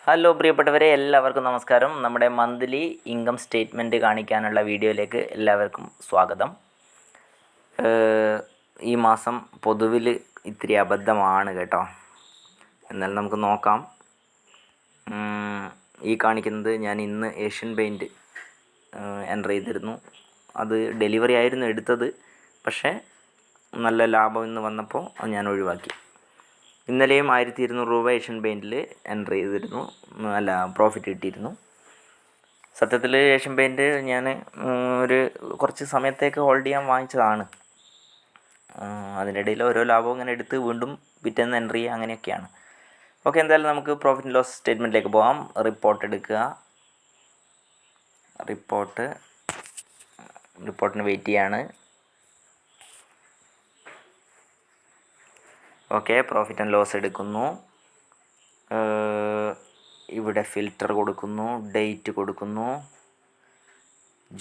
Hello പ്രിയപ്പെട്ടവരെ, എല്ലാവർക്കും നമസ്കാരം. നമ്മുടെ മന്ത്ലി ഇൻകം സ്റ്റേറ്റ്മെൻറ്റ് കാണിക്കാനുള്ള വീഡിയോയിലേക്ക് എല്ലാവർക്കും സ്വാഗതം. ഈ മാസം പൊതുവിൽ ഇത്തിരി അബദ്ധമാണ് കേട്ടോ. എന്നാൽ നമുക്ക് നോക്കാം. ഈ കാണിക്കുന്നത് ഞാൻ ഇന്ന് ഏഷ്യൻ പെയിൻറ്റ് എൻ്റർ ചെയ്തിരുന്നു. അത് ഡെലിവറി ആയിരുന്നു എടുത്തത്, പക്ഷേ നല്ല ലാഭം ഇന്ന് വന്നപ്പോൾ അത് ഞാൻ ഒഴിവാക്കി. ഇന്നലെയും 1200 രൂപ ഏഷ്യൻ പെയിൻറ്റിൽ എൻ്റർ ചെയ്തിരുന്നു, അല്ല പ്രോഫിറ്റ് കിട്ടിയിരുന്നു. സത്യത്തിൽ ഏഷ്യൻ പെയിൻറ്റ് ഞാൻ കുറച്ച് സമയത്തേക്ക് ഹോൾഡ് ചെയ്യാൻ വാങ്ങിച്ചതാണ്. അതിനിടയിൽ ഓരോ ലാഭവും ഇങ്ങനെ എടുത്ത് വീണ്ടും പിറ്റേന്ന് എൻ്റർ ചെയ്യുക, അങ്ങനെയൊക്കെയാണ്. ഓക്കെ, എന്തായാലും നമുക്ക് പ്രോഫിറ്റ് ആൻഡ് ലോസ് സ്റ്റേറ്റ്മെൻറ്റിലേക്ക് പോകാം. റിപ്പോർട്ട് എടുക്കുക. റിപ്പോർട്ടിന് വെയിറ്റ് ചെയ്യാണ്. ഓക്കെ, പ്രോഫിറ്റ് ആൻഡ് ലോസ് എടുക്കുന്നു. ഇവിടെ ഫിൽറ്റർ കൊടുക്കുന്നു, ഡേറ്റ് കൊടുക്കുന്നു.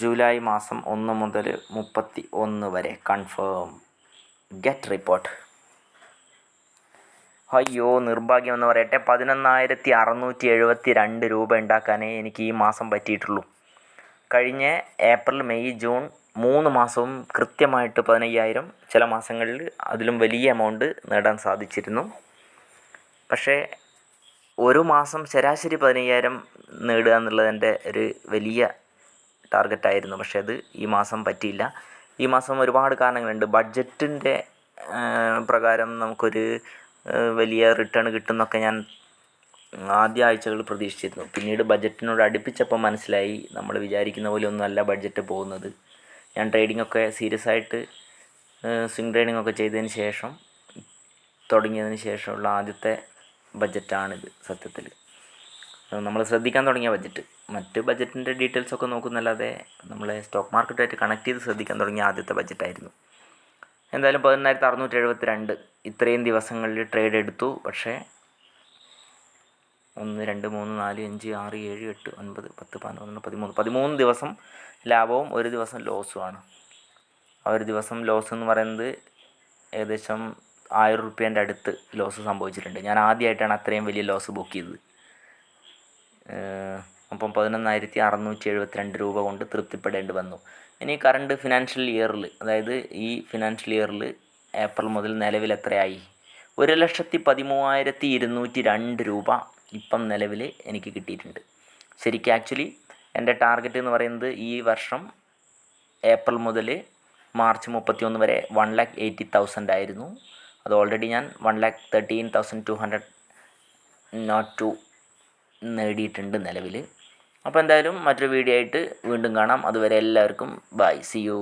ജൂലൈ മാസം 1 മുതൽ 31 വരെ കൺഫേം. Get report. അയ്യോ, നിർഭാഗ്യം എന്ന് പറയട്ടെ, 11,672 രൂപ ഉണ്ടാക്കാനേ എനിക്ക് ഈ മാസം പറ്റിയിട്ടുള്ളൂ. കഴിഞ്ഞ ഏപ്രിൽ, മെയ്, ജൂൺ 3 മാസവും കൃത്യമായിട്ട് 15,000, ചില മാസങ്ങളിൽ അതിലും വലിയ എമൗണ്ട് നേടാൻ സാധിച്ചിരുന്നു. പക്ഷേ ഒരു മാസം ശരാശരി 15,000 നേടുക എന്നുള്ളത് എൻ്റെ ഒരു വലിയ ടാർഗറ്റായിരുന്നു. പക്ഷേ അത് ഈ മാസം പറ്റിയില്ല. ഈ മാസം ഒരുപാട് കാരണങ്ങളുണ്ട്. ബഡ്ജറ്റിൻ്റെ പ്രകാരം നമുക്കൊരു വലിയ റിട്ടേൺ കിട്ടുമെന്നൊക്കെ ഞാൻ ആദ്യ ആഴ്ചകൾ പ്രതീക്ഷിച്ചിരുന്നു. പിന്നീട് ബഡ്ജറ്റിനോട് അടുപ്പിച്ചപ്പോൾ മനസ്സിലായി നമ്മൾ വിചാരിക്കുന്ന പോലെ ഒന്നുമല്ല ബഡ്ജറ്റ് പോകുന്നത്. ഞാൻ ട്രേഡിങ്ങൊക്കെ സീരിയസ് ആയിട്ട് സ്വിംഗ് ട്രേഡിങ്ങൊക്കെ തുടങ്ങിയതിന് ശേഷമുള്ള ആദ്യത്തെ ബഡ്ജറ്റാണിത്. സത്യത്തിൽ നമ്മൾ ശ്രദ്ധിക്കാൻ തുടങ്ങിയ ബഡ്ജറ്റ്, മറ്റ് ബഡ്ജറ്റിൻ്റെ ഡീറ്റെയിൽസൊക്കെ നോക്കുന്നല്ലാതെ നമ്മളെ സ്റ്റോക്ക് മാർക്കറ്റായിട്ട് കണക്ട് ചെയ്ത് ശ്രദ്ധിക്കാൻ തുടങ്ങിയ ആദ്യത്തെ ബഡ്ജറ്റായിരുന്നു. എന്തായാലും 11,672 ഇത്രയും ദിവസങ്ങളിൽ ട്രേഡ് എടുത്തു. പക്ഷേ 1, 2, 3, 4, 5, 6, 7, 8, 9, 10, 11, 13 ദിവസം ലാഭവും ഒരു ദിവസം ലോസുമാണ്. ആ ഒരു ദിവസം ലോസ് എന്ന് പറയുന്നത് ഏകദേശം 1000 രൂപേൻ്റെ അടുത്ത് ലോസ് സംഭവിച്ചിട്ടുണ്ട്. ഞാൻ ആദ്യമായിട്ടാണ് അത്രയും വലിയ ലോസ് ബുക്ക് ചെയ്തത്. അപ്പം 11,672 രൂപ കൊണ്ട് തൃപ്തിപ്പെടേണ്ടി വന്നു. ഇനി കറണ്ട് ഫിനാൻഷ്യൽ ഇയറിൽ, അതായത് ഈ ഫിനാൻഷ്യൽ ഇയറിൽ ഏപ്രിൽ മുതൽ നിലവിൽ എത്രയായി? 1,13,202 രൂപ ഇപ്പം നിലവിൽ എനിക്ക് കിട്ടിയിട്ടുണ്ട്. ശരിക്കും ആക്ച്വലി എൻ്റെ ടാർഗറ്റ് എന്ന് പറയുന്നത് ഈ വർഷം ഏപ്രിൽ മുതൽ മാർച്ച് 31 വരെ 1,80,000 ആയിരുന്നു. അത് ഓൾറെഡി ഞാൻ 1,13,202 നേടിയിട്ടുണ്ട് നിലവിൽ. അപ്പോൾ എന്തായാലും മറ്റൊരു വീഡിയോ ആയിട്ട് വീണ്ടും കാണാം. അതുവരെ എല്ലാവർക്കും ബൈ, സി യു.